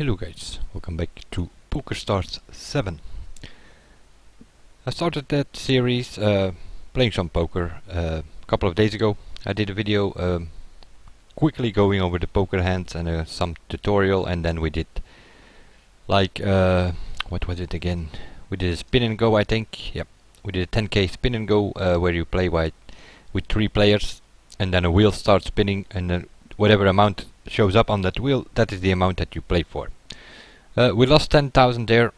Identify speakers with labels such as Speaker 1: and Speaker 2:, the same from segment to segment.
Speaker 1: Hello guys, welcome back to Pokerstars 7. I started that series playing some poker a couple of days ago. I did a video quickly going over the poker hands and some tutorial, and then we did like what was it again? We did a spin and go, I think. Yep, we did a 10k spin and go where you play with 3 players, and then a wheel starts spinning, and then whatever amount shows up on that wheel, that is the amount that you play for. We lost 10,000 there,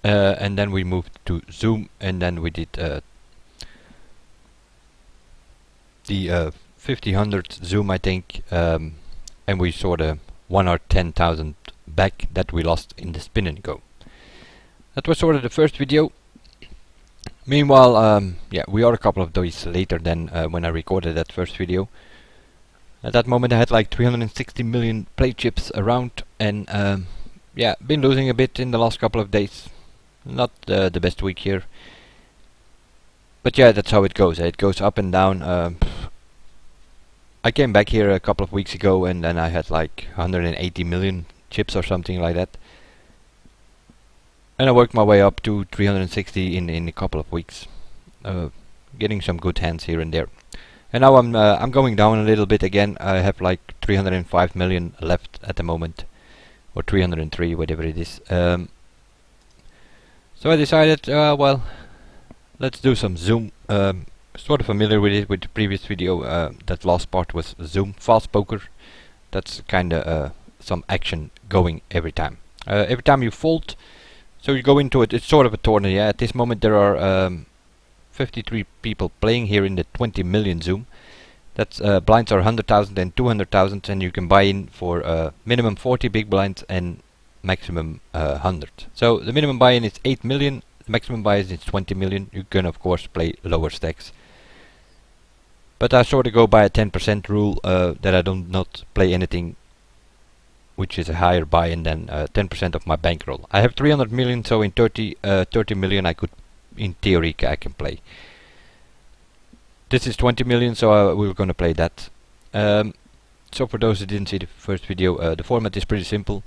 Speaker 1: and then we moved to Zoom, and then we did the 50/100 Zoom, I think, and we sort of won our 10,000 back that we lost in the spin and go. That was sort of the first video. Meanwhile, yeah, we are a couple of days later than when I recorded that first video. At that moment I had like 360 million play chips around, and yeah, been losing a bit in the last couple of days. Not the best week here. But yeah, that's how it goes. It goes up and down. I came back here a couple of weeks ago, and then I had like 180 million chips or something like that. And I worked my way up to 360 in a couple of weeks. Getting some good hands here and there. And now I'm going down a little bit again. I have like 305 million left at the moment, or 303, whatever it is. So I decided, well, let's do some Zoom. Sort of familiar with it with the previous video. That last part was Zoom fast poker. That's kinda some action going every time. Every time you fold, so you go into it. It's sort of a tournament. Yeah, at this moment there are 53 people playing here in the 20 million Zoom. That's blinds are 100,000 and 200,000, and you can buy in for minimum 40 big blinds and maximum 100. So the minimum buy-in is 8 million, the maximum buy-in is 20 million. You can of course play lower stacks. But I sort of go by a 10% rule, that I do not play anything which is a higher buy-in than 10% of my bankroll. I have 300 million, so in 30 million I could, in theory, I can play. This is 20 million, so we're gonna play that. So for those who didn't see the first video, the format is pretty simple.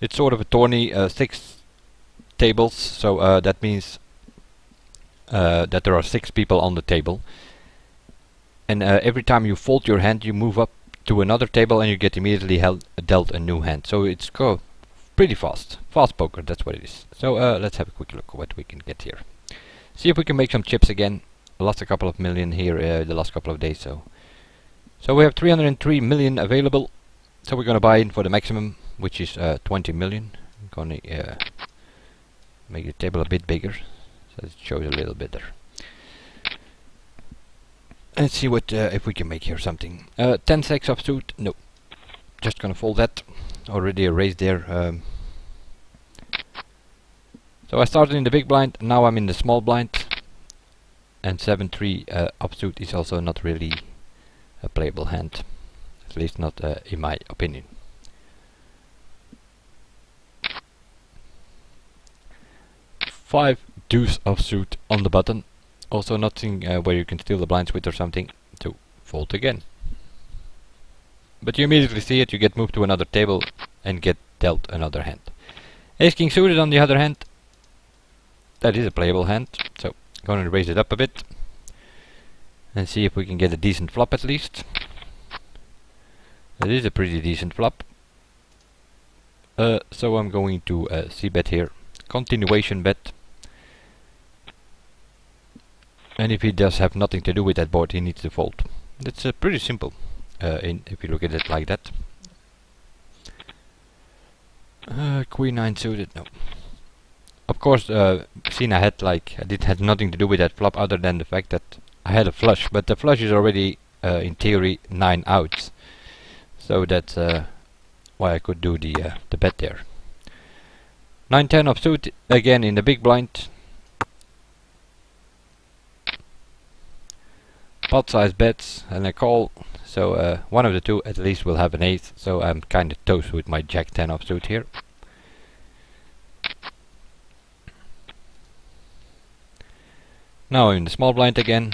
Speaker 1: It's sort of a tourney, 6 tables, so that means that there are 6 people on the table. And every time you fold your hand, you move up to another table and you get immediately dealt a new hand. So it's pretty fast. Fast poker, that's what it is. So let's have a quick look at what we can get here. See if we can make some chips again. Lost a couple of million here the last couple of days. So we have 303 million available. So we're gonna buy in for the maximum, which is 20 million. I'm gonna make the table a bit bigger so it shows a little better. Let's see what if we can make here something. 10 sacks offsuit. No, just gonna fold that. Already a raise there. So I started in the big blind. Now I'm in the small blind. And 7-3 offsuit is also not really a playable hand, at least not in my opinion. Five deuce offsuit on the button. Also nothing where you can steal the blinds with or something. To fold again. But you immediately see it. You get moved to another table and get dealt another hand. Ace king suited on the other hand. That is a playable hand. So going to raise it up a bit and see if we can get a decent flop at least. That is a pretty decent flop. So I'm going to c-bet here. Continuation bet. And if he does have nothing to do with that board, he needs to fold. It's pretty simple if you look at it like that. Queen 9 suited, no. Of course, seen I had had nothing to do with that flop other than the fact that I had a flush, but the flush is already in theory 9 outs, so that's why I could do the bet there. 9-10 offsuit again in the big blind. Pot size bets and a call, so one of the two at least will have an ace. So I'm kind of toast with my Jack 10 offsuit here. Now in the small blind again.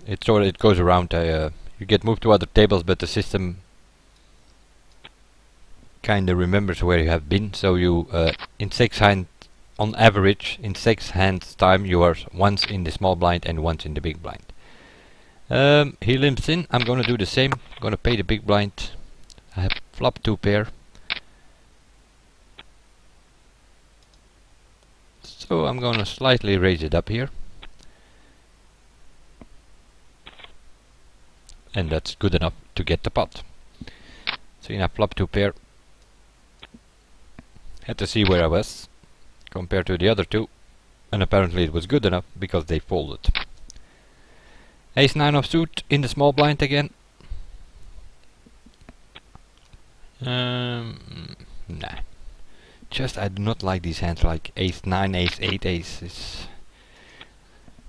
Speaker 1: It goes around. You get moved to other tables, but the system kinda remembers where you have been. So you in 6 hand, on average, in 6 hands time, you are once in the small blind and once in the big blind. He limps in. I'm gonna do the same. I'm gonna pay the big blind. I have flop 2 pair. So I'm gonna slightly raise it up here. And that's good enough to get the pot. So you now flop 2 pair. Had to see where I was compared to the other two, and apparently it was good enough because they folded. Ace 9 of suit in the small blind again. Nah. Just I do not like these hands like ace 9, ace 8, ace.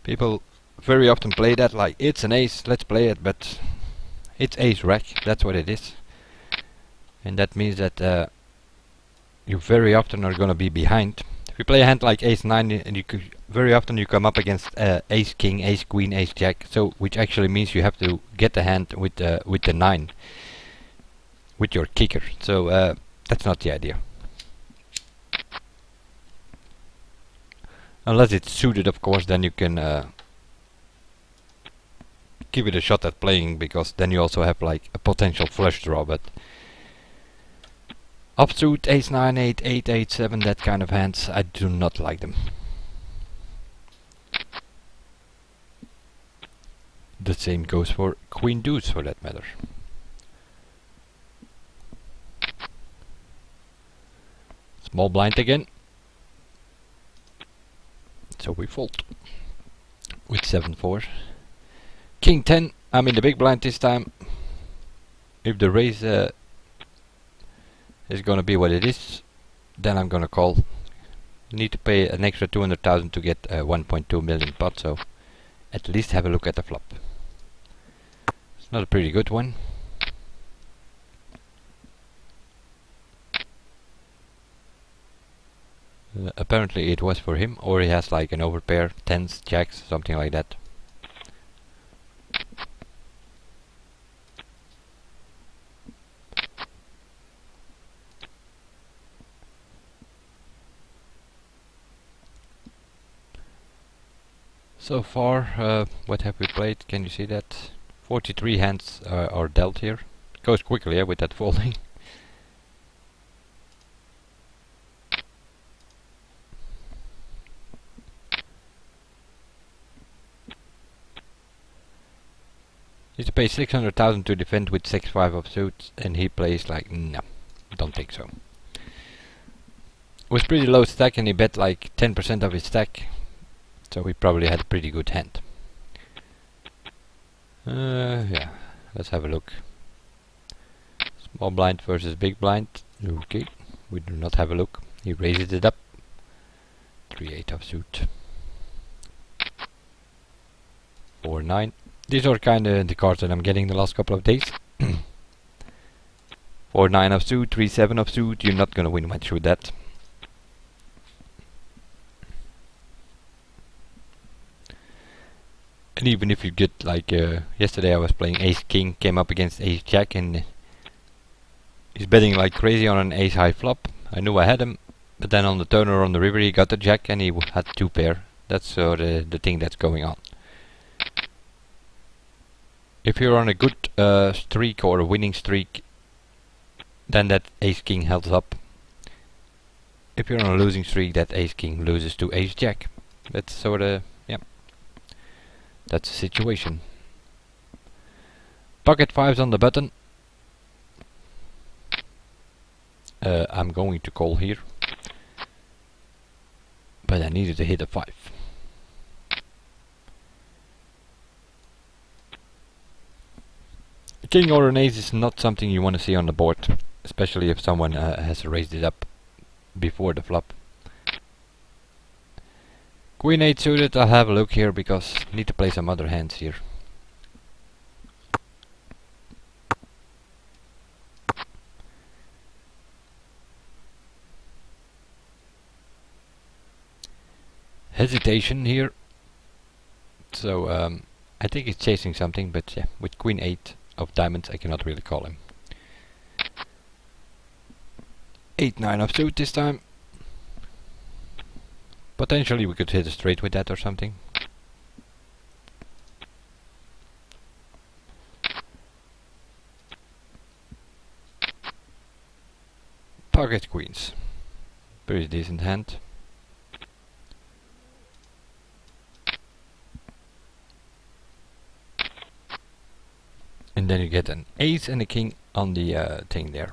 Speaker 1: People very often play that like it's an ace, let's play it, but it's ace rack, that's what it is. And that means that you very often are gonna be behind. If you play a hand like ace 9 and you very often you come up against ace king, ace queen, ace jack, so which actually means you have to get the hand with the 9 with your kicker. So that's not the idea. Unless it's suited, of course, then you can give it a shot at playing, because then you also have like a potential flush draw. But offsuit, ace 9, 8, 8, 8, 7, that kind of hands, I do not like them. The same goes for queen deuce, for that matter. Small blind again. So we fold with 7-4. King 10. I'm in the big blind this time. If the raise is gonna be what it is, then I'm gonna call. Need to pay an extra 200,000 to get 1.2 million pot, so at least have a look at the flop. It's not a pretty good one. Apparently it was for him, or he has like an overpair, tens, jacks, something like that. So far, what have we played? Can you see that? 43 hands are dealt here. It goes quickly with that folding. Need to pay 600,000 to defend with 6-5 of suits, and he plays like, no, don't think so. It was pretty low stack and he bet like 10% of his stack, so he probably had a pretty good hand. Yeah, let's have a look. Small blind versus big blind. Okay, we do not have a look. He raises it up. 3-8 of suit. 4-9. These are kinda the cards that I'm getting the last couple of days. 4-9 of suit, 3-7 of suit. You're not gonna win much with that. And even if you get like yesterday, I was playing ace king, came up against ace jack, and he's betting like crazy on an ace high flop. I knew I had him, but then on the turn or on the river he got the jack and he had 2 pair. That's the thing that's going on. If you're on a good streak or a winning streak, then that ace king helps up. If you're on a losing streak, that ace king loses to ace jack. That's sorta, yeah. That's the situation. Pocket 5s on the button. I'm going to call here, but I needed to hit a 5. A king or an ace is not something you want to see on the board, especially if someone has raised it up before the flop. Queen 8 suited, I'll have a look here because I need to play some other hands here. Hesitation here. So I think he's chasing something, but yeah, with Queen 8 of diamonds I cannot really call him. 8-9 offsuit this time. Potentially we could hit a straight with that or something. Pocket queens. Pretty decent hand. And then you get an ace and a king on the thing there.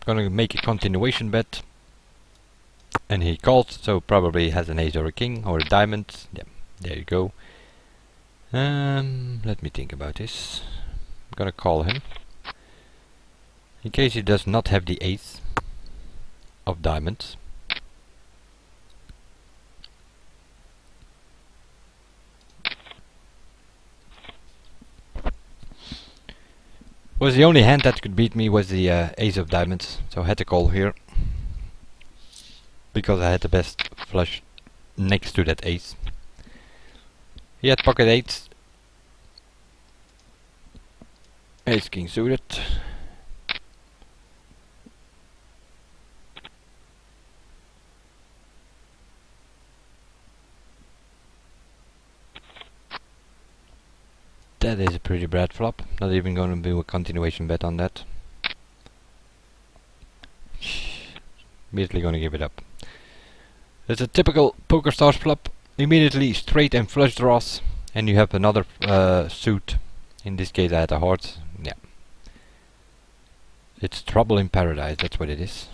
Speaker 1: Gonna make a continuation bet. And he called, so probably has an ace or a king or a diamond. Yeah, there you go. Let me think about this. I'm gonna call him. In case he does not have the ace of diamonds. Was the only hand that could beat me was the ace of diamonds, so I had to call here. Because I had the best flush next to that ace. He had pocket eights. Ace king suited. That is a pretty bad flop. Not even gonna do a continuation bet on that. Immediately gonna give it up. It's a typical Pokerstars flop. Immediately straight and flush draws, and you have another suit. In this case I had a heart. Yeah. It's trouble in paradise, that's what it is.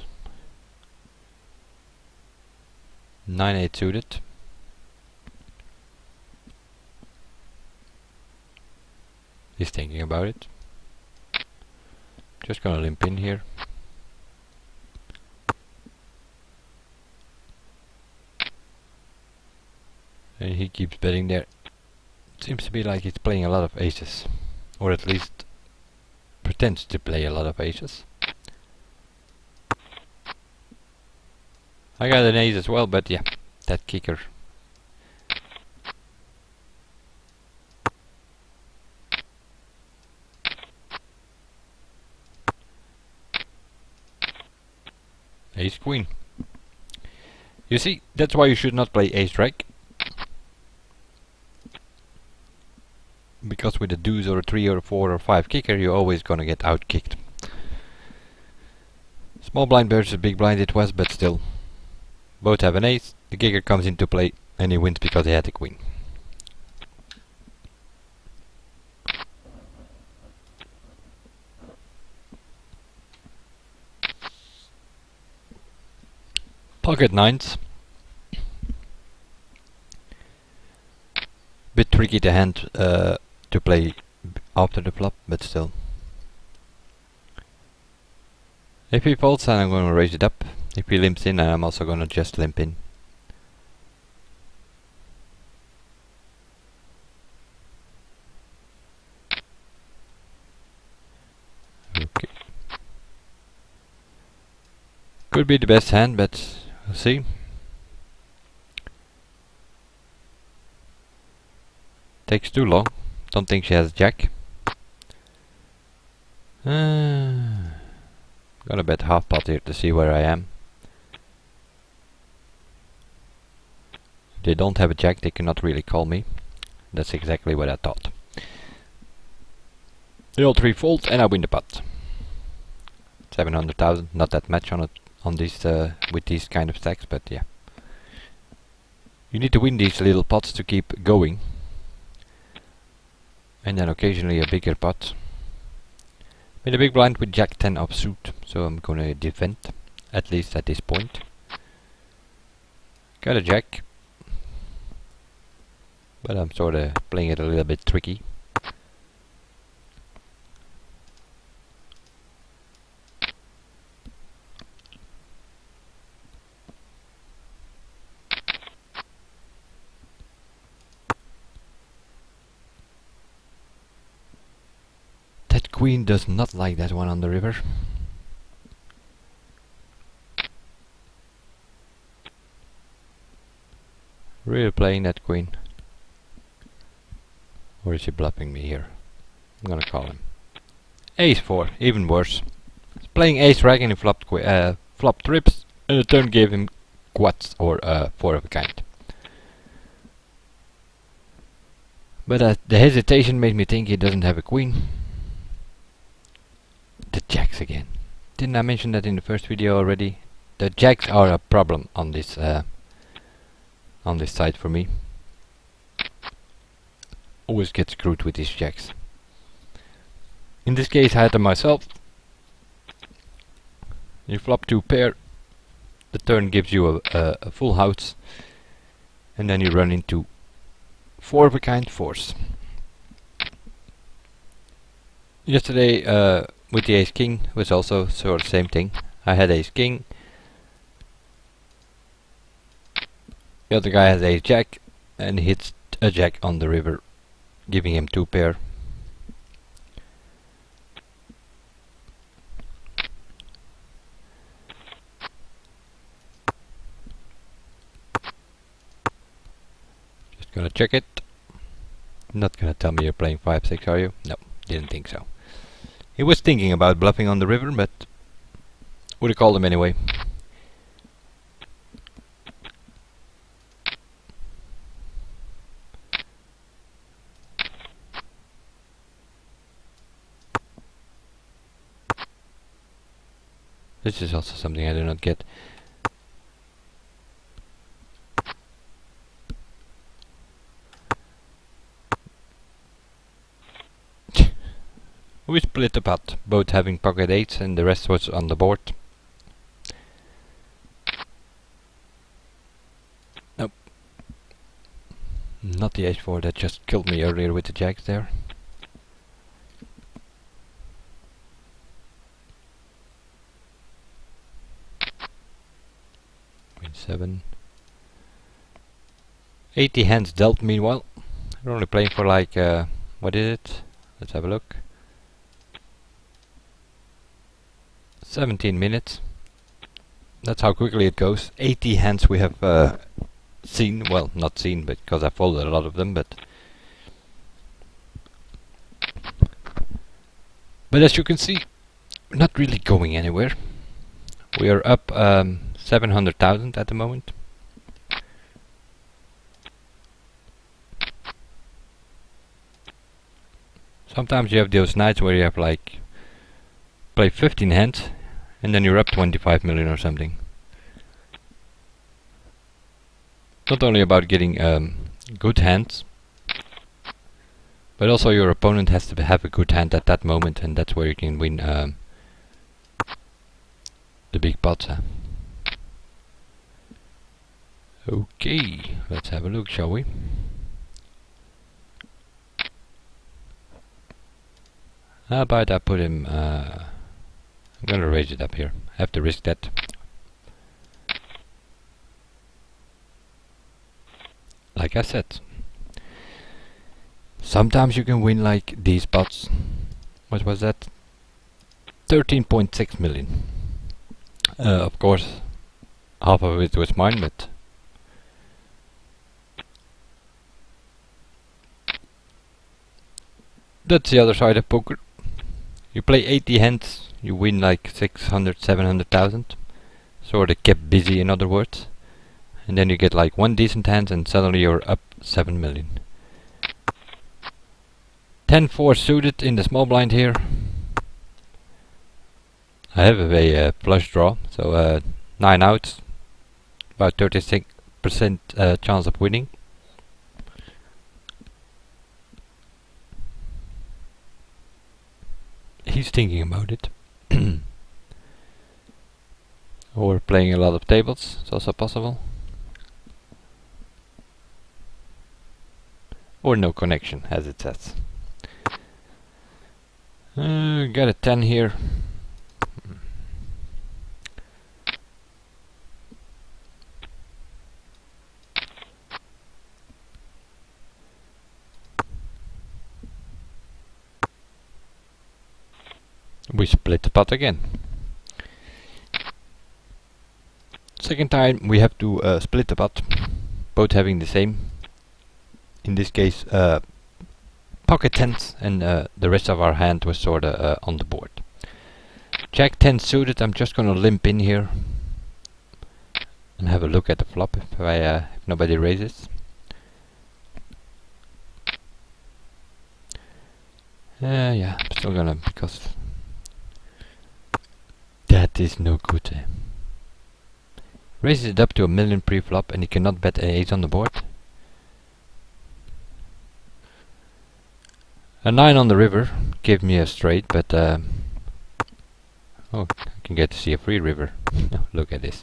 Speaker 1: 9-8 suited. He's thinking about it. Just gonna limp in here. And he keeps betting there. Seems to be like he's playing a lot of aces. Or at least pretends to play a lot of aces. I got an ace as well, but yeah, that kicker. Ace queen. You see, that's why you should not play ace strike. Because with a deuce or a 3 or a 4 or 5 kicker, you're always gonna get out kicked. Small blind versus big blind it was, but still. Both have an ace, the kicker comes into play, and he wins because he had a queen. Pocket nines. Bit tricky to hand to play after the flop, but still. If he folds, then I'm gonna raise it up. If he limps in, I'm also gonna just limp in. Okay. Could be the best hand, but we'll see. Takes too long. Don't think she has jack. Gonna bet half pot here to see where I am. They don't have a jack, they cannot really call me. That's exactly what I thought. They all 3 folds and I win the pot. 700,000, not that much on it on these with these kind of stacks, but yeah. You need to win these little pots to keep going. And then occasionally a bigger pot. With a big blind with jack 10 offsuit, so I'm gonna defend, at least at this point. Got a jack. But I'm sorta playing it a little bit tricky. That queen does not like that one on the river. Really playing that queen. Or is he bluffing me here? I'm gonna call him. Ace 4, even worse. He's playing ace rag and he flopped trips, and the turn gave him quads or four of a kind. But the hesitation made me think he doesn't have a queen. The jacks again. Didn't I mention that in the first video already? The jacks are a problem on this side for me. Always get screwed with these jacks. In this case I had them myself. You flop 2 pair, the turn gives you a full house, and then you run into 4 of a kind fours. Yesterday with the ace king was also sort of the same thing. I had ace king, the other guy has ace jack, and hits a jack on the river, giving him 2 pair. Just gonna check it. Not gonna tell me you're playing 5-6, are you? No, didn't think so. He was thinking about bluffing on the river, but would have called him anyway. This is also something I do not get. We split the pot, both having pocket 8s and the rest was on the board. Nope. Not the ace 4 that just killed me earlier with the jacks there. Queen 7. 80 hands dealt meanwhile. We're only playing for like, what is it? Let's have a look. 17 minutes. That's how quickly it goes. 80 hands we have seen. Well, not seen, but because I followed a lot of them. But as you can see, we're not really going anywhere. We are up 700,000 at the moment. Sometimes you have those nights where you have like play 15 hands and then you're up 25 million or something. Not only about getting good hands, but also your opponent has to have a good hand at that moment, and that's where you can win the big pots. Okay, let's have a look, shall we? How about I put him I'm gonna raise it up here. I have to risk that. Like I said, sometimes you can win like these pots. What was that? 13.6 million. Of course, half of it was mine, but that's the other side of poker. You play 80 hands, you win like 600, 700,000. Sort of kept busy, in other words. And then you get like one decent hand and suddenly you're up 7 million. 10-4 suited in the small blind here. I have a flush draw, so 9 outs. About 36% chance of winning. He's thinking about it. Or playing a lot of tables, it's also possible. Or no connection, as it says. Got a 10 here. We split the pot again. Second time we have to split the pot, both having the same. In this case, pocket tens, and the rest of our hand was sorta on the board. Jack 10 suited. I'm just gonna limp in here and have a look at the flop if nobody raises. Yeah, I'm still gonna, because that is no good. Raises it up to 1 million pre-flop and he cannot bet an ace on the board. A 9 on the river gave me a straight, but oh, I can get to see a free river. Look at this.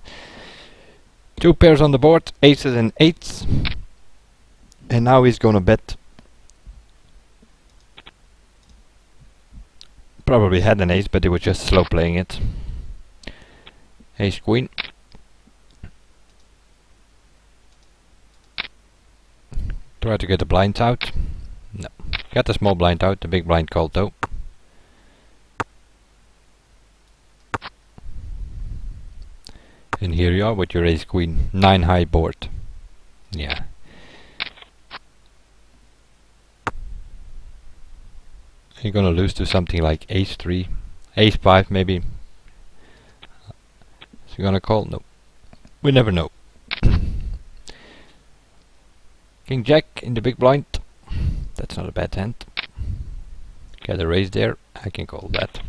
Speaker 1: 2 pairs on the board, aces and eights. And now he's gonna bet. Probably had an ace, but he was just slow playing it. Ace queen. Try to get the blinds out. No. Got the small blind out, the big blind called though. And here you are with your ace queen, 9 high board. Yeah. You're gonna lose to something like ace 3, ace 5 maybe. Is he gonna call? No. We never know. King Jack in the big blind. That's not a bad hand. Get a raise there. I can call that.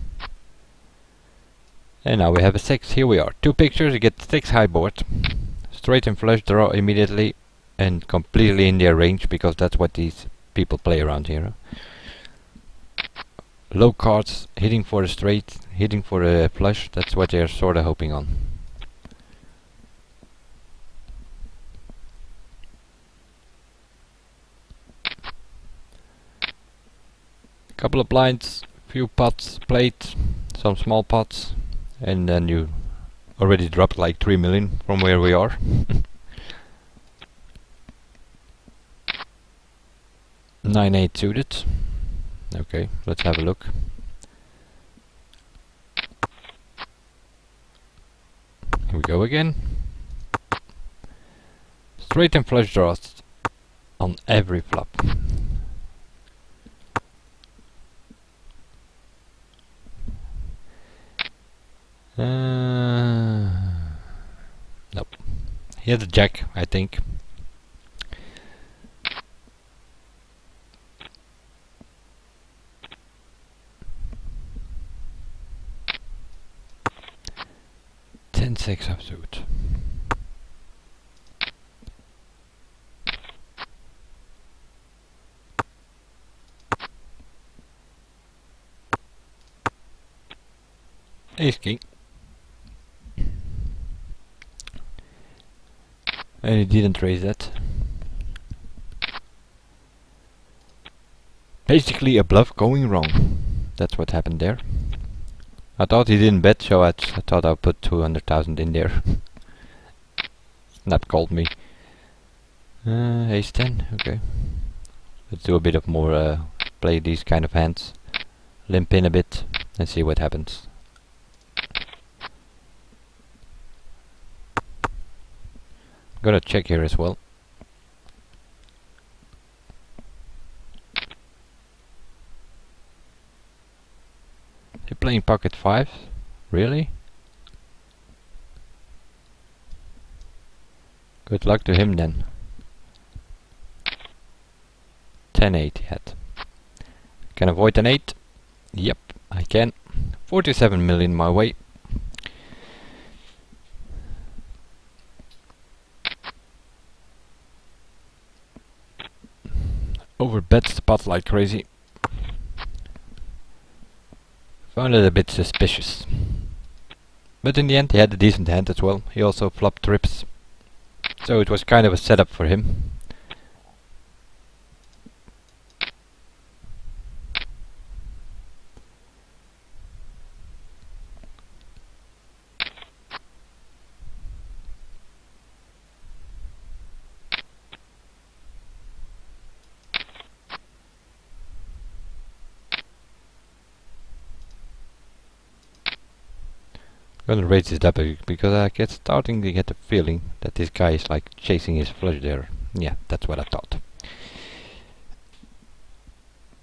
Speaker 1: And now we have a 6. Here we are. 2 pictures. You get 6 high board. Straight and flush draw immediately. And completely in their range, because that's what these people play around here. Low cards. Hitting for a straight. Hitting for a flush. That's what they're sort of hoping on. Couple of blinds, few pots played, some small pots, and then you already dropped like 3 million from where we are. 9-8 suited. Okay, let's have a look. Here we go again. Straight and flush draws on every flop. Nope. He has a jack, I think. Ten six offsuit. Ace king. And he didn't raise that. Basically a bluff going wrong. That's what happened there. I thought he didn't bet, so I thought I'd put 200,000 in there. Snap called me. Ace 10, okay. Let's do a bit of more, play these kind of hands. Limp in a bit and see what happens. Gonna check here as well. You're playing pocket 5? Really? Good luck to him then. 10-8 he had. Can avoid an 8? Yep, I can. 47 million my way. Overbets the pot like crazy. Found it a bit suspicious. But in the end he had a decent hand as well. He also flopped trips. So it was kind of a setup for him. I'm gonna raise this up because I get starting to get the feeling that this guy is like chasing his flush there. Yeah, that's what I thought.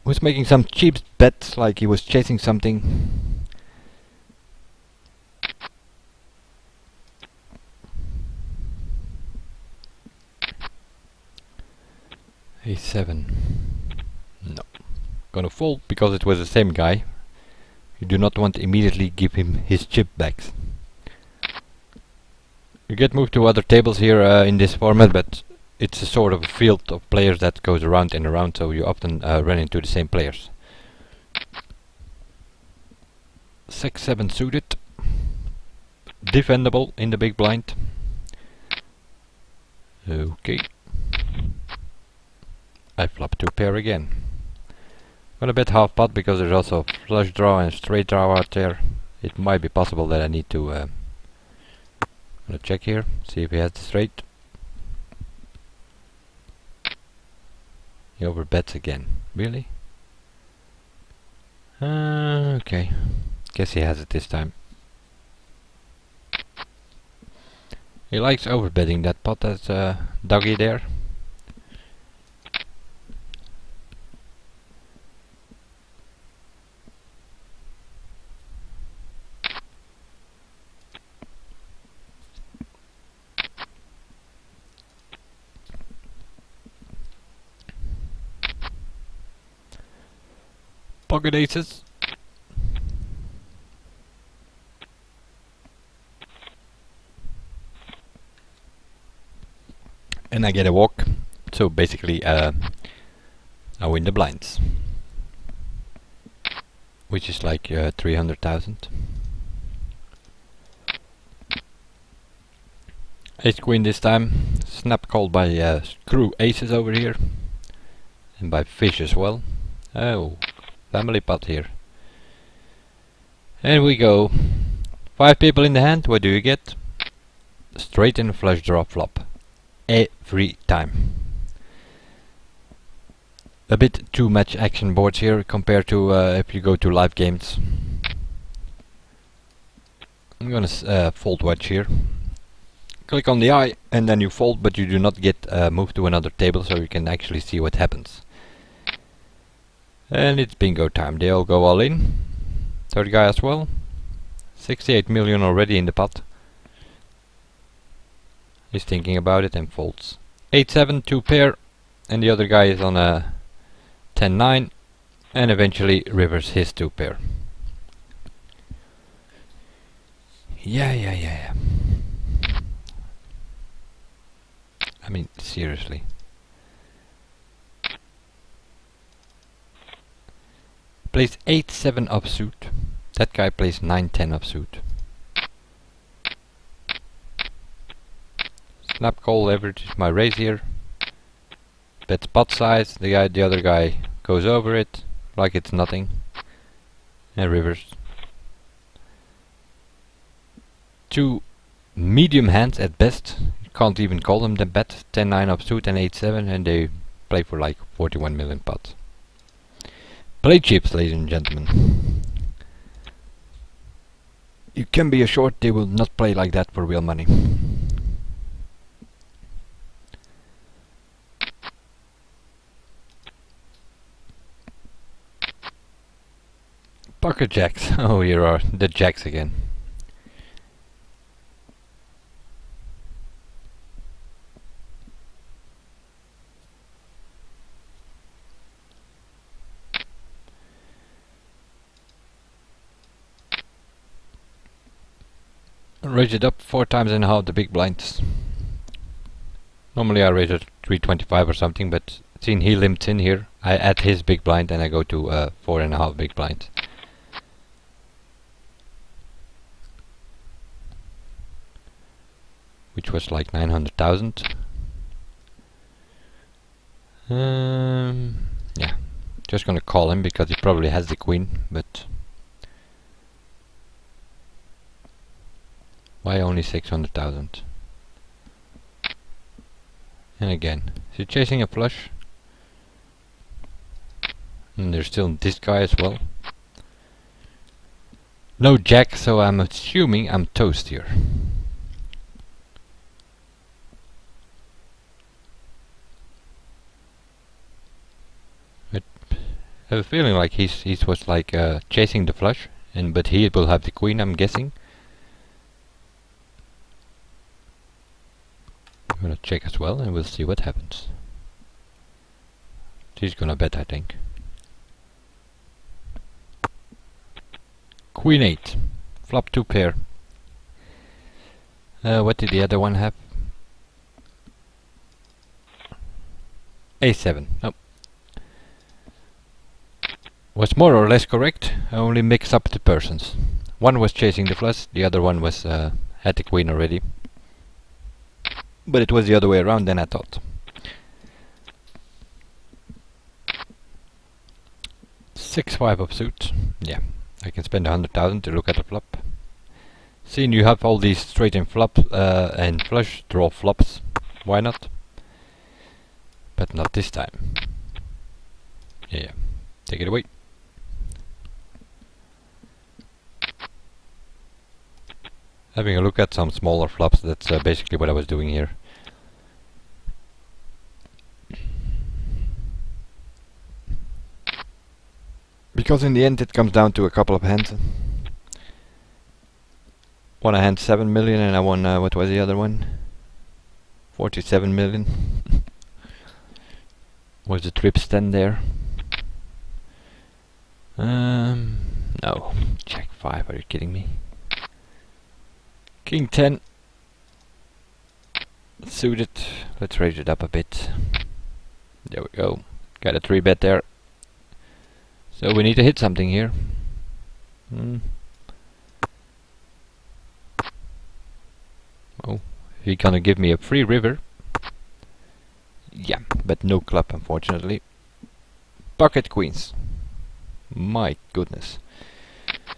Speaker 1: Was making some cheap bets like he was chasing something. A7. No. Gonna fold because it was the same guy. You do not want to immediately give him his chip backs. You get moved to other tables here in this format, but it's a sort of a field of players that goes around and around, so you often run into the same players. 6-7 suited. Defendable in the big blind. Okay. I flop 2 pair again. Gonna bet half pot because there's also a flush draw and straight draw out there. It might be possible that I need to gonna check here, see if he has the straight. He overbets again. Really? Okay. Guess he has it this time. He likes overbetting that pot as doggy there. Pocket aces. And I get a walk, so basically I win the blinds, which is like 300,000. Ace queen this time, snap called by screw aces over here, and by fish as well. Oh, family pot here. And we go. 5 people in the hand, what do you get? Straight in a flush draw flop. Every time. A bit too much action boards here compared to if you go to live games. I'm gonna fold wedge here. Click on the eye and then you fold, but you do not get moved to another table, so you can actually see what happens. And it's bingo time. They all go all in. Third guy as well. 68 million already in the pot. He's thinking about it and folds. 8-7, 2 pair, and the other guy is on a 10-9, and eventually rivers his 2 pair. Yeah. I mean, seriously. Plays 8-7 offsuit. That guy plays 9-10 offsuit. Snap call leverage is my raise here. Bet pot size. The other guy goes over it like it's nothing, and rivers. 2 medium hands at best. You can't even call them the bet. 10-9 offsuit and 8-7, and they play for like 41 million pots. Play chips, ladies and gentlemen. You can be assured they will not play like that for real money. Pocket jacks. Oh, here are the jacks again. Raise it up 4 times and a half the big blinds. Normally I raise it 325 or something, but seeing he limps in here, I add his big blind and I go to 4.5 big blinds. Which was like 900,000. Yeah, just gonna call him because he probably has the queen, but why only 600,000? And again, is he chasing a flush? And there's still this guy as well. No jack, so I'm assuming I'm toast here. I have a feeling like he was like chasing the flush, but he will have the queen, I'm guessing. I'm gonna check as well, and we'll see what happens. She's gonna bet, I think. Queen 8. Flop 2 pair. What did the other one have? A7. Oh. Was more or less correct. I only mixed up the persons. One was chasing the flush, the other one was had the queen already. But it was the other way around than I thought. 6-5 of suit. Yeah, I can spend 100,000 to look at the flop. Seeing you have all these straight in flop and flush draw flops, why not? But not this time. Yeah, take it away. Having a look at some smaller flops, that's basically what I was doing here. Because in the end it comes down to a couple of hands. One I hand 7 million and I won, what was the other one? 47 million. Was the trip stand there? No. Jack 5, are you kidding me? King 10. Suited. Let's raise it up a bit. There we go. Got a 3-bet there. So we need to hit something here. Oh, he gonna give me a free river. Yeah, but no club unfortunately. Pocket queens. My goodness. It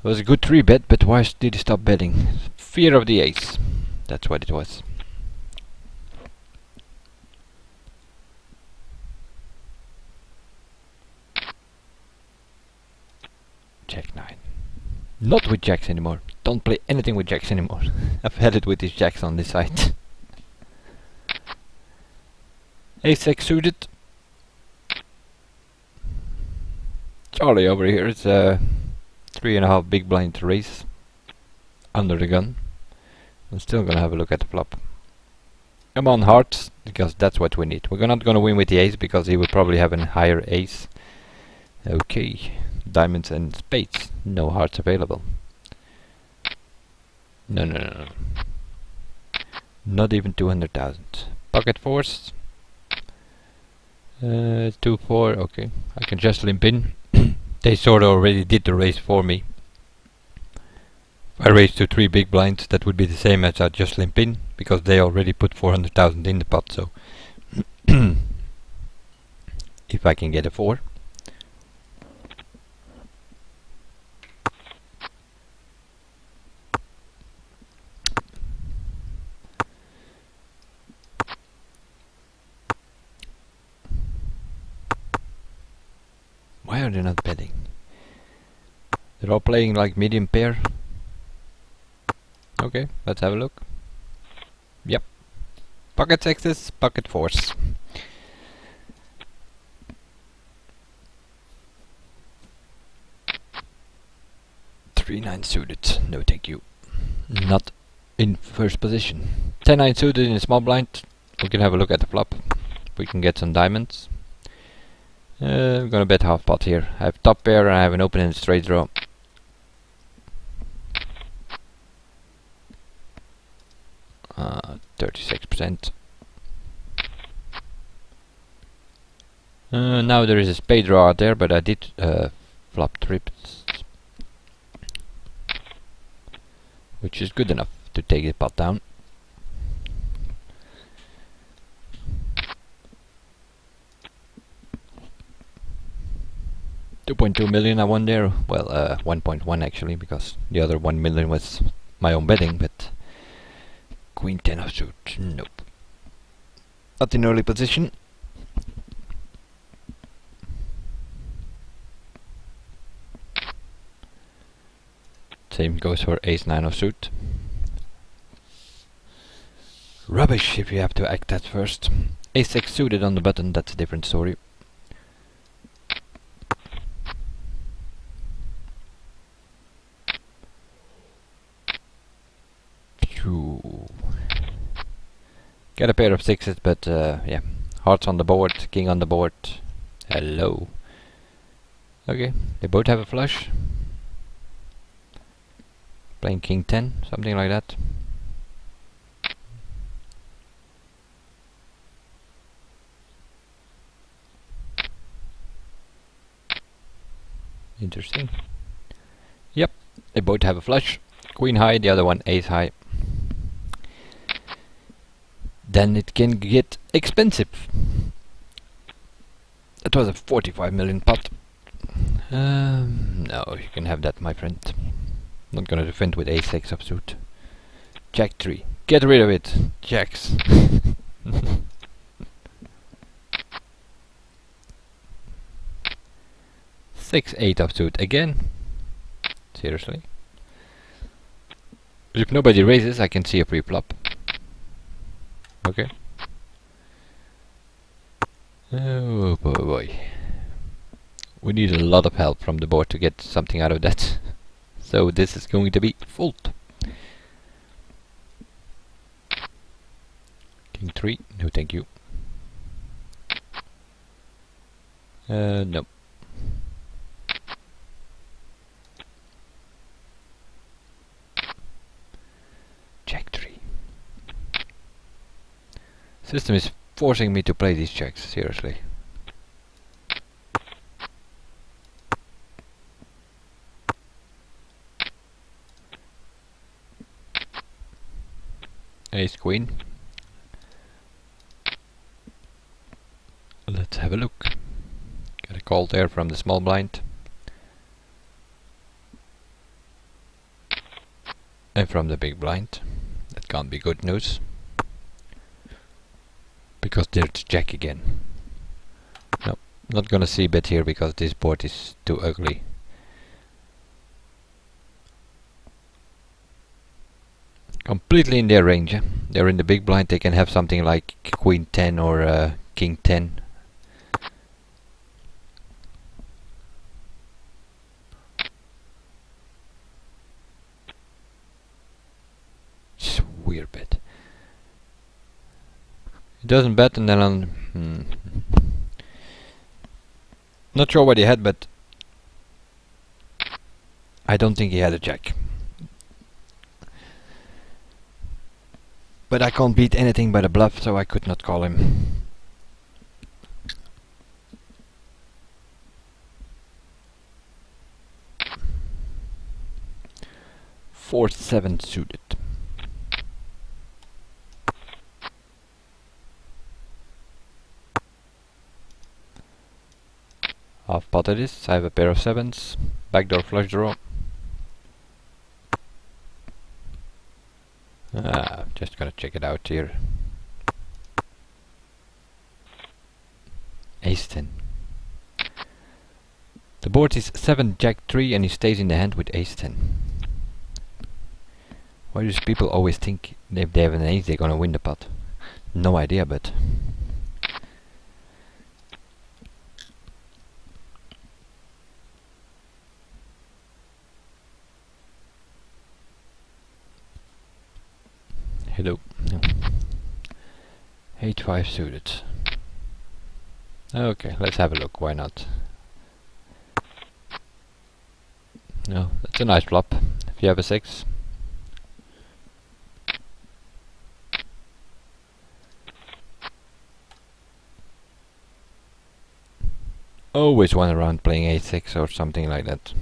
Speaker 1: was a good 3-bet, but why did he stop betting? Fear of the ace. That's what it was. Jack 9. Not with jacks anymore. Don't play anything with jacks anymore. I've had it with these jacks on this side. Ace-X suited. Charlie over here is 3.5 big blind to raise. Under the gun. I'm still gonna have a look at the flop. Come on hearts, because that's what we need. We're not gonna win with the ace because he will probably have a higher ace. Okay. Diamonds and spades. No hearts available. No. Not even 200,000. Pocket fours. 2-4. Okay, I can just limp in. They sort of already did the raise for me. If I raise to 3 big blinds, that would be the same as I just limp in, because they already put 400,000 in the pot. So, if I can get a 4. Why are they not betting? They're all playing like medium pair. Okay, let's have a look. Yep. Pocket sixes, pocket fours. 3-9 suited. No thank you. Not in first position. 10-9 suited in a small blind. We can have a look at the flop. We can get some diamonds. I'm gonna bet half pot here. I have top pair and I have an open and straight draw. Uh, 36%. Now there is a spade draw out there, but I did flop trips, which is good enough to take the pot down. $2.2 million I won there. Well, 1.1 actually, because the other 1 million was my own betting, but Queen 10 of suit, nope. Not in early position. Same goes for Ace 9 of suit. Rubbish if you have to act that first. Ace 6 suited on the button, that's a different story. Get a pair of sixes, but yeah, Hearts on the board, king on the board. Hello. Okay, they both have a flush. Playing king 10, something like that. Interesting. Yep, they both have a flush. Queen high, the other one ace high. Then it can get expensive. That was a 45 million pot. No, you can have that, my friend. Not gonna defend with ace-6 offsuit. Jack 3. Get rid of it. Jacks. 6-8 offsuit again. Seriously. If nobody raises, I can see a pre-flop. Okay. Oh boy. We need a lot of help from the board to get something out of that. So this is going to be fold. King 3, no thank you. No. Jack 3. System is forcing me to play these checks, seriously. Ace queen. Let's have a look. Got a call there from the small blind. And from the big blind. That can't be good news. Because there's Jack again. No, not gonna see bet here because this board is too ugly. Completely in their range. They're in the big blind, they can have something like Queen 10 or King 10. It's a weird bet. He doesn't bet and then on... Not sure what he had, but I don't think he had a jack. But I can't beat anything but a bluff, so I could not call him. 4-7 suited. Half pot it is. I have a pair of 7s. Backdoor flush draw. Just gotta check it out here. Ace 10. The board is 7 Jack 3 and he stays in the hand with Ace 10. Why do people always think if they have an ace they're gonna win the pot? No idea, but... Hello. No. 8-5 suited. Okay, let's have a look, why not? No, that's a nice flop. If you have a 6. Always one around playing a6 or something like that.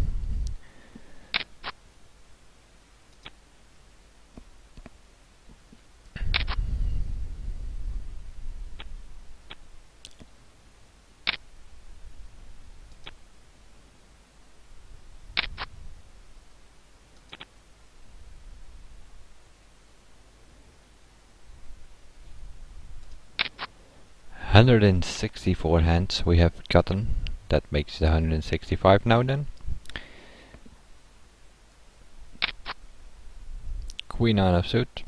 Speaker 1: $164 hands we have gotten. That makes it 165 now then. Queen 9 of suit.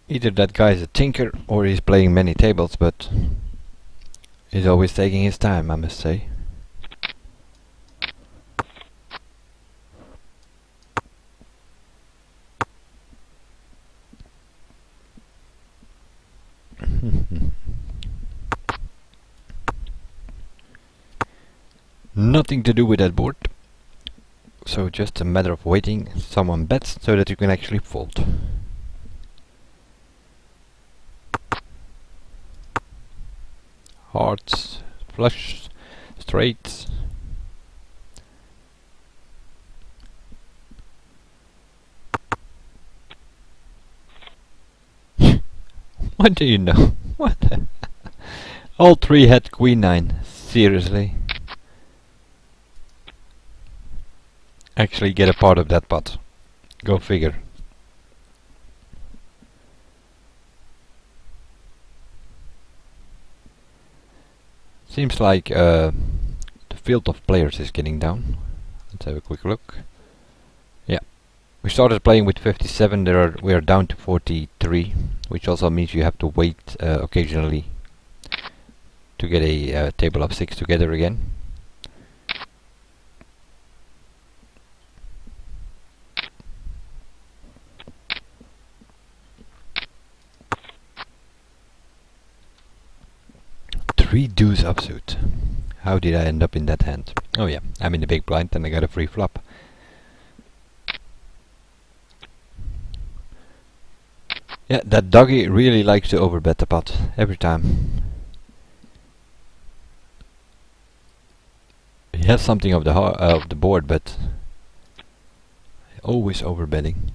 Speaker 1: Either that guy is a tinker or he's playing many tables, but he's always taking his time, I must say. nothing to do with that board. So just a matter of waiting someone bets so that you can actually fold. Hearts, flush, straights. What do you know? What? All three had queen 9. Seriously? Actually get a part of that pot. Go figure. Seems like the field of players is getting down. Let's have a quick look. Yeah. We started playing with 57, we are down to 43, which also means you have to wait occasionally to get a table of 6 together again. Three deuce offsuit. How did I end up in that hand? Oh yeah, I'm in the big blind and I got a free flop. Yeah, that doggy really likes to overbet the pot every time. He has something of the board, but always overbetting.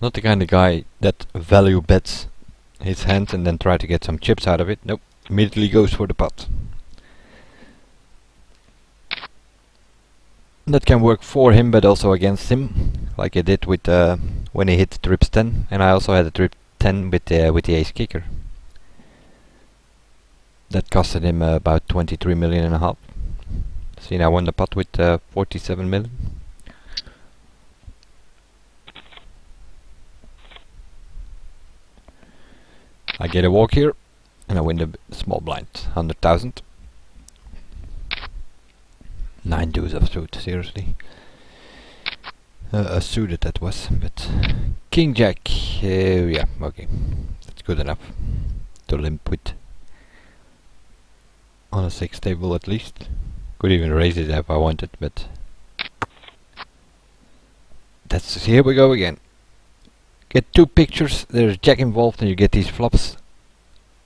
Speaker 1: Not the kind of guy that value bets his hand and then try to get some chips out of it. Nope, immediately goes for the pot. That can work for him, but also against him, like I did with when he hit trips 10, and I also had a trip 10 with the ace kicker. That costed him about 23 million and a half. See, now I won the pot with 47 million. I get a walk here, and I win the small blind, 100,000. 9 deuce of suit, seriously. A suited that was, but king jack, yeah, okay, that's good enough to limp with on a 6 table at least. Could even raise it if I wanted, but that's, here we go again. Get 2 pictures, there's jack involved, and you get these flops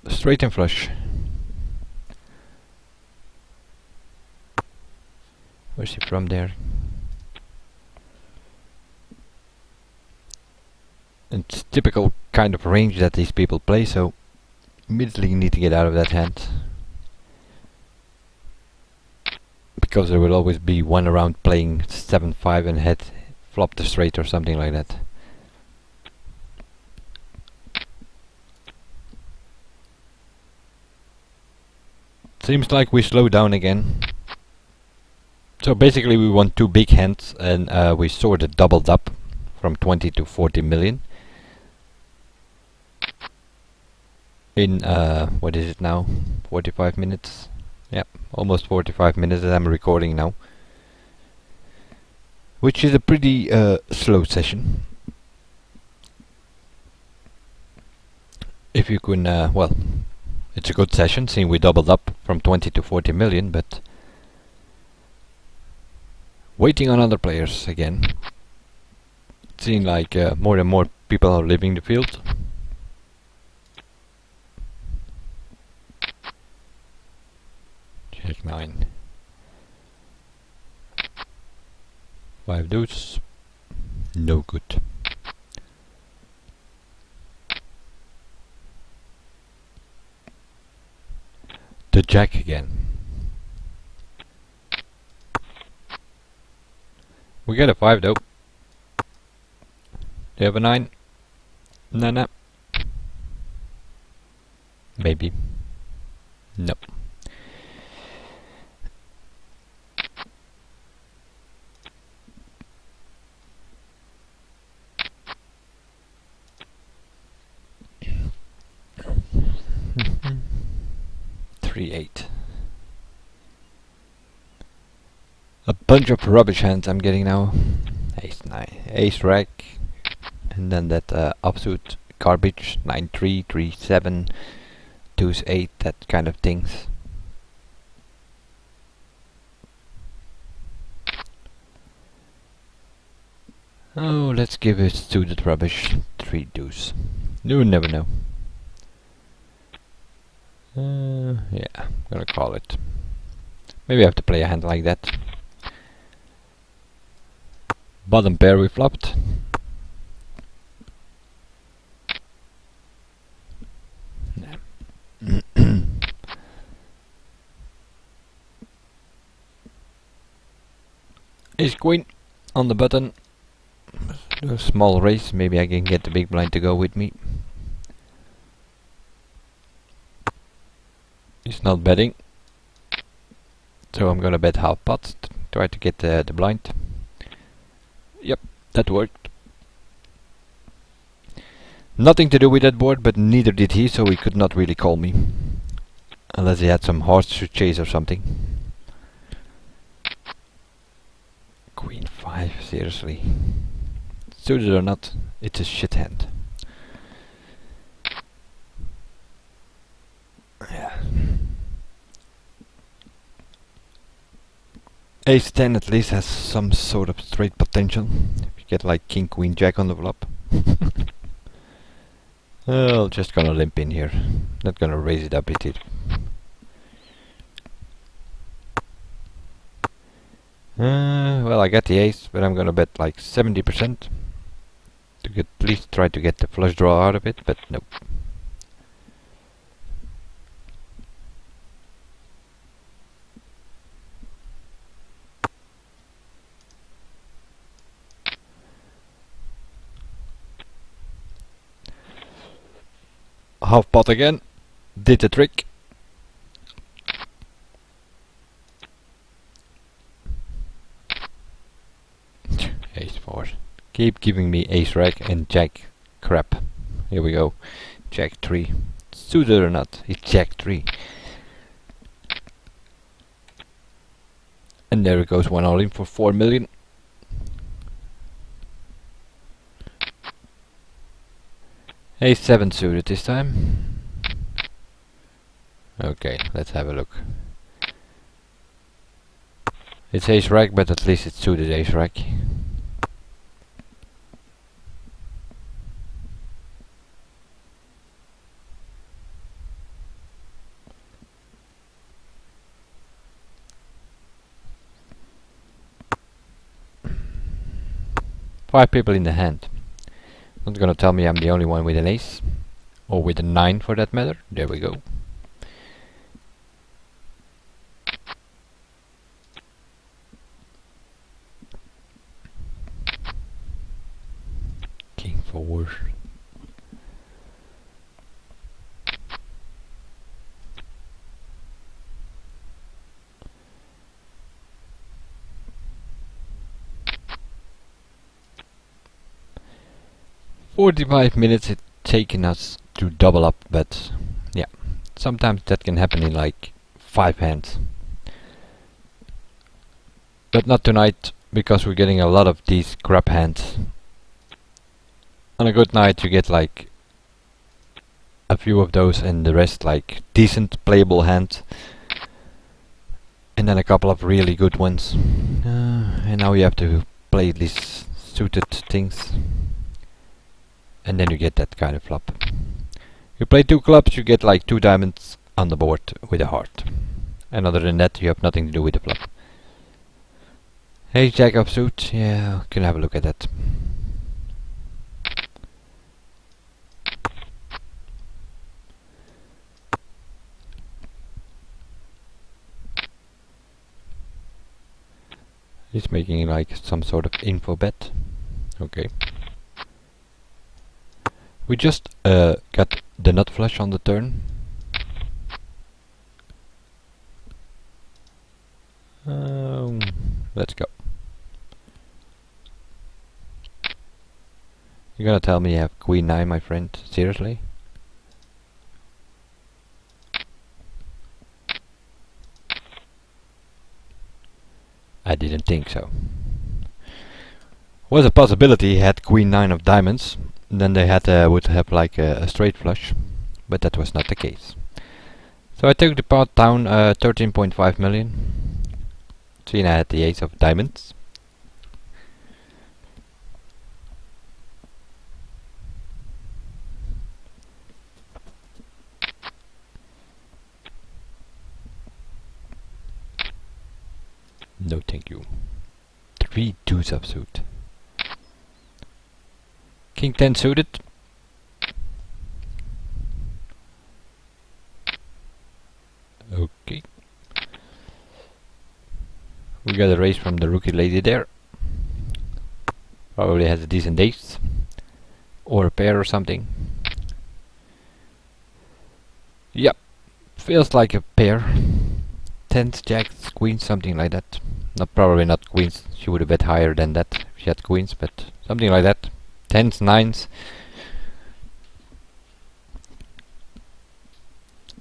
Speaker 1: straight and flush. Where's he from there? It's typical kind of range that these people play, so immediately you need to get out of that hand. Because there will always be one around playing 7-5 and head flop the straight or something like that. Seems like we slow down again. So basically we won 2 big hands, and we sort of doubled up from 20 to 40 million. In what is it now? 45 minutes? Yeah, almost 45 minutes that I'm recording now. Which is a pretty slow session. If you can, well, it's a good session, seeing we doubled up from 20 to 40 million, but waiting on other players again. Seeing like more and more people are leaving the field. Check 9. 5 deuce. No good. The jack again. We get a 5 though. Do you have a 9? Nah. Maybe. No. Three, 8. A bunch of rubbish hands I'm getting now. Ace 9, ace rack, and then that offsuit garbage 9-3, 3-7, deuce 8, that kind of things. Oh, let's give it suited rubbish 3 deuce. You never know. Yeah, I'm gonna call it. Maybe I have to play a hand like that. Bottom pair we flopped. Ace queen on the button. Do a small raise, maybe I can get the big blind to go with me. He's not betting, so I'm gonna bet half pot, try to get the blind. Yep, that worked. Nothing to do with that board, but neither did he, so he could not really call me. Unless he had some horse to chase or something. Queen 5, seriously. Suited or not, it's a shit hand. Yeah. Ace 10 at least has some sort of straight potential. If you get like king, queen, jack on the flop. Well, just gonna limp in here. Not gonna raise it up it. Well, I got the ace, but I'm gonna bet like 70% to get, at least try to get the flush draw out of it, but nope. Half pot again, did the trick. Ace 4. Keep giving me ace rack and jack crap. Here we go. Jack 3. Suited or not, it's jack 3. And there it goes, one all in for 4 million. Ace 7 suited this time. Okay, let's have a look. It's ace rack, but at least it's suited ace rack. Five people in the hand. Not gonna tell me I'm the only one with an ace. Or with a 9 for that matter. There we go. King 4. "45 minutes it's taken us to double up, but yeah, sometimes that can happen in like 5 hands. But not tonight, because we're getting a lot of these crap hands. On a good night you get like a few of those and the rest like decent playable hands. And then a couple of really good ones. And now you have to play these suited things. And then you get that kind of flop. You play 2 clubs, you get like 2 diamonds on the board with a heart. And other than that, you have nothing to do with the flop. Hey, jack of suit. Yeah, can have a look at that. He's making like some sort of info bet. Okay. We just got the nut flush on the turn. Let's go. You're gonna tell me you have queen 9, my friend? Seriously? I didn't think so. Was a possibility he had queen 9 of diamonds, then they had would have like a straight flush, but that was not the case. So I took the pot down 13.5 million. Seeing I had the ace of diamonds. No thank you. 3 deuce of suit. King 10 suited. Okay. We got a raise from the rookie lady there. Probably has a decent ace. Or a pair or something. Yep. Feels like a pair. Tens, jacks, queens, something like that. Probably not queens. She would have bet higher than that if she had queens, but something like that. Tens, nines.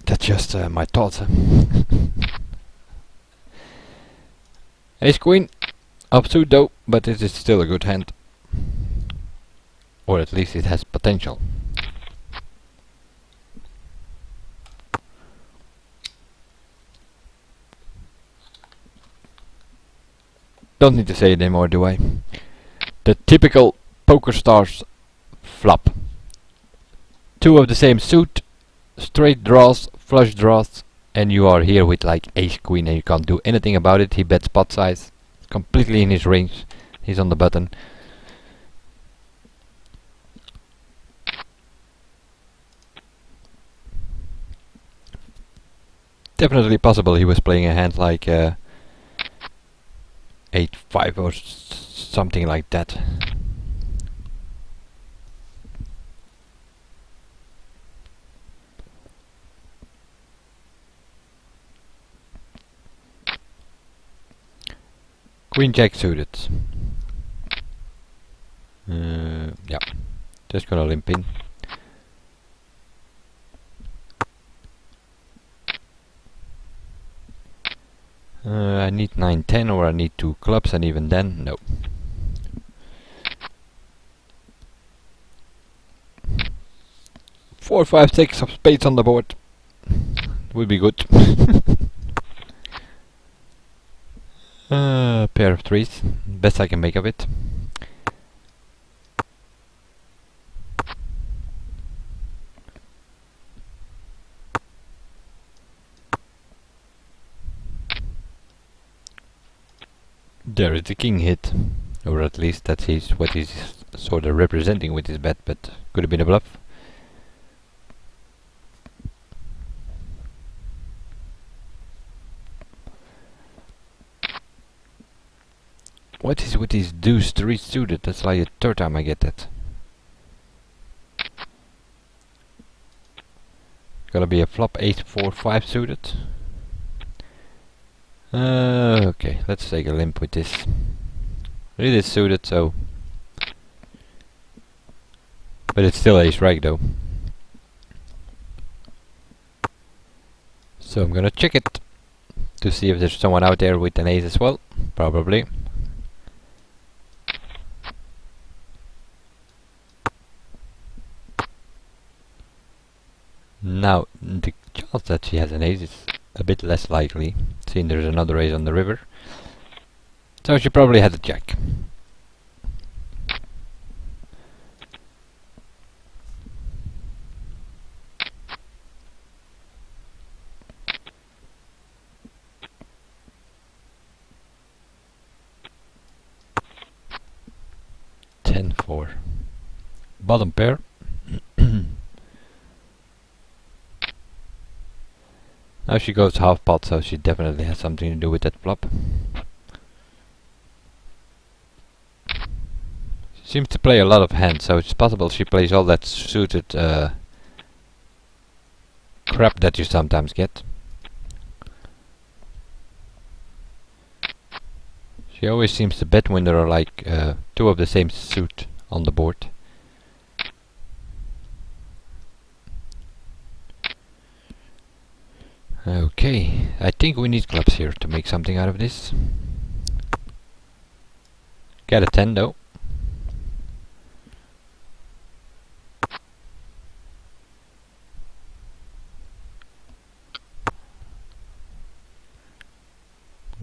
Speaker 1: That's just my thoughts. Ace queen. Offsuit though, but it is still a good hand. Or at least it has potential. Don't need to say it anymore, do I? The typical Pokerstars flop. 2 of the same suit, straight draws, flush draws, and you are here with like ace queen and you can't do anything about it. He bets pot size, completely in his range. He's on the button. Definitely possible he was playing a hand like 8-5 or something like that. Queen jack suited. Yeah, just gonna limp in. I need 9-10 or I need 2 clubs, and even then, no. Four, 5, 6 of spades on the board would be good. Pair of threes, best I can make of it. There is the king hit, or at least that's what he's sort of representing with his bet, but could have been a bluff. What is with his deuce 3 suited? That's like the third time I get that. Gonna be a flop ace 4 5 suited. Okay, let's take a limp with this. It is suited, so. But it's still ace rag though. So I'm gonna check it to see if there's someone out there with an ace as well. Probably. Now, the chance that she has an ace is a bit less likely, seeing there's another ace on the river. So she probably had a jack. (10-4). Bottom pair. Now she goes half pot, so she definitely has something to do with that flop. She seems to play a lot of hands, so it's possible she plays all that suited crap that you sometimes get. She always seems to bet when there are like 2 of the same suit on the board. Okay, I think we need clubs here to make something out of this. Get a 10 though.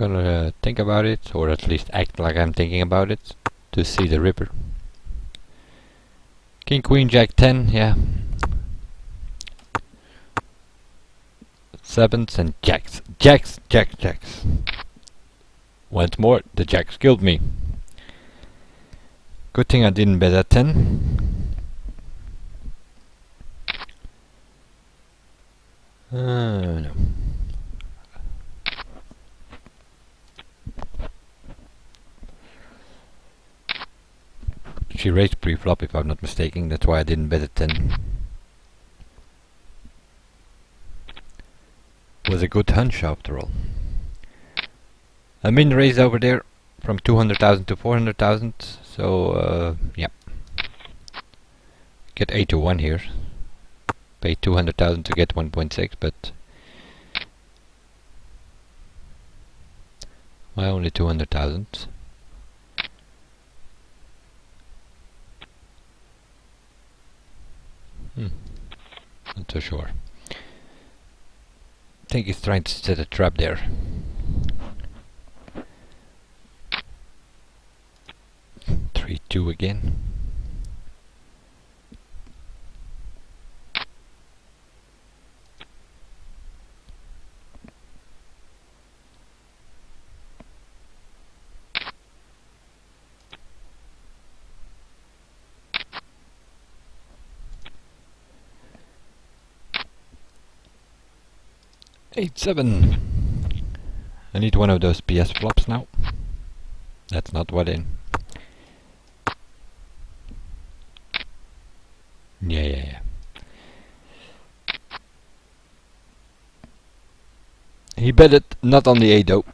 Speaker 1: gonna think about it, or at least act like I'm thinking about it, to see the ripper. King, Queen, Jack 10, yeah. Sevens and jacks. Jacks, jacks, jacks. Once more, the jacks killed me. Good thing I didn't bet at 10. No. She raised pre-flop if I'm not mistaken, that's why I didn't bet at 10. Was a good hunch after all. A min raise over there from 200,000 to 400,000, so yeah. Get 8 to 1 here. Pay 200,000 to get 1.6, but why only 200,000? Not so sure. I think he's trying to set a trap there. Three, 2 again. Eight, 7. I need one of those PS flops now. That's not what in. Yeah. He bet it not on the 8 though.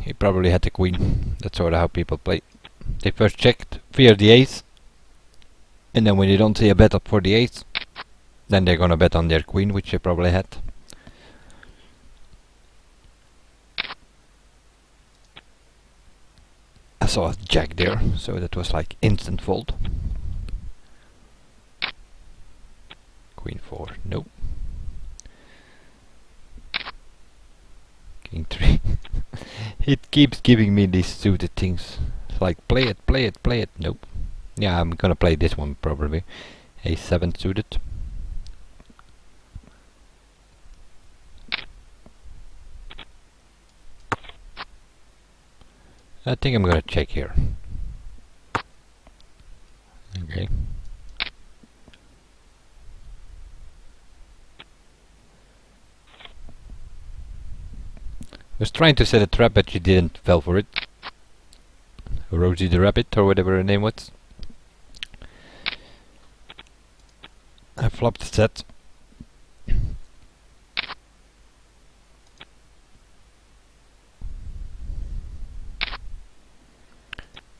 Speaker 1: He probably had the queen. That's sort of how people play. They first checked, fear the ace. And then when they don't see a bet up for the ace, then they're gonna bet on their queen, which they probably had. I saw a jack there, so that was like instant fold. Queen 4, nope. King 3. It keeps giving me these suited things. It's like play it, play it, play it. Nope. Yeah, I'm gonna play this one probably. A7 suited. I think I'm gonna check here. Okay. Was trying to set a trap, but she didn't fell for it. Rosie the Rabbit, or whatever her name was. I flopped the set.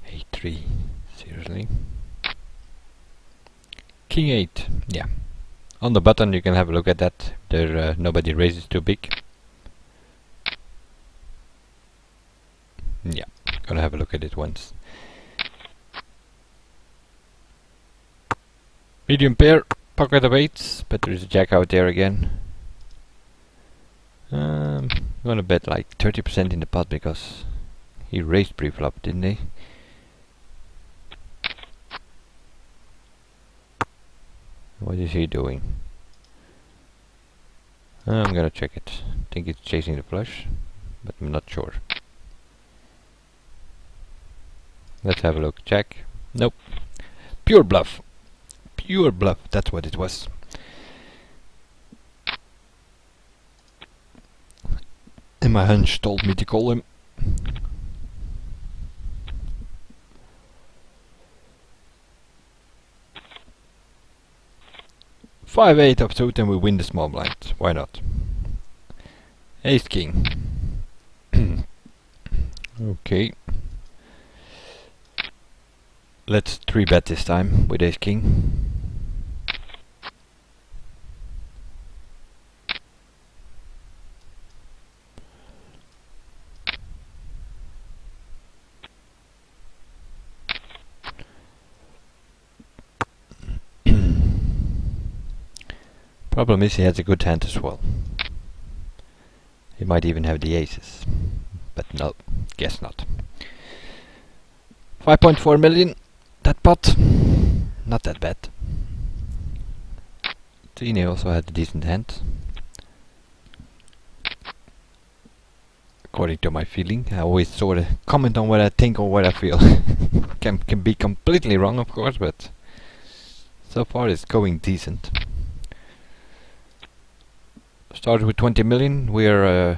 Speaker 1: A3, seriously. King 8, yeah. On the button you can have a look at that. There nobody raises too big. Yeah, gonna have a look at it once. Medium pair, pocket of 8s, but there's a jack out there again. Gonna bet like 30% in the pot because he raised pre-flop, didn't he? What is he doing? I'm gonna check it. Think it's chasing the flush, but I'm not sure. Let's have a look. Check. Nope. Pure bluff. Pure bluff. That's what it was. And my hunch told me to call him. Five, 8 offsuit and we win the small blind. Why not? Ace king. Okay. Let's 3-bet this time with ace king. Problem is he has a good hand as well. He might even have the aces. But no, guess not. 5.4 million, that pot, not that bad. Tine also had a decent hand. According to my feeling, I always sort of comment on what I think or what I feel. can be completely wrong, of course, but so far it's going decent. Started with 20 million, we're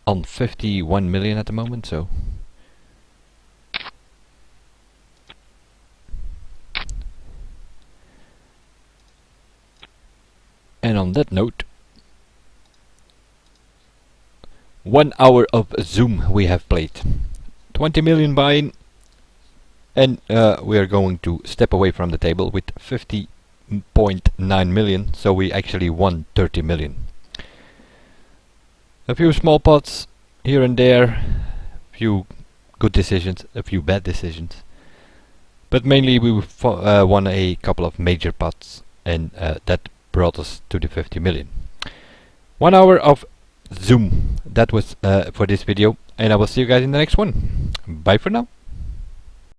Speaker 1: on 51 million at the moment, so and on that note, 1 hour of Zoom we have played. 20 million buy-in, and we are going to step away from the table with 50.9 million, so we actually won 30 million. A few small pots here and there, few good decisions, a few bad decisions, but mainly we won a couple of major pots, and that brought us to the 50 million. 1 hour of Zoom, that was for this video, and I will see you guys in the next one. Bye for now.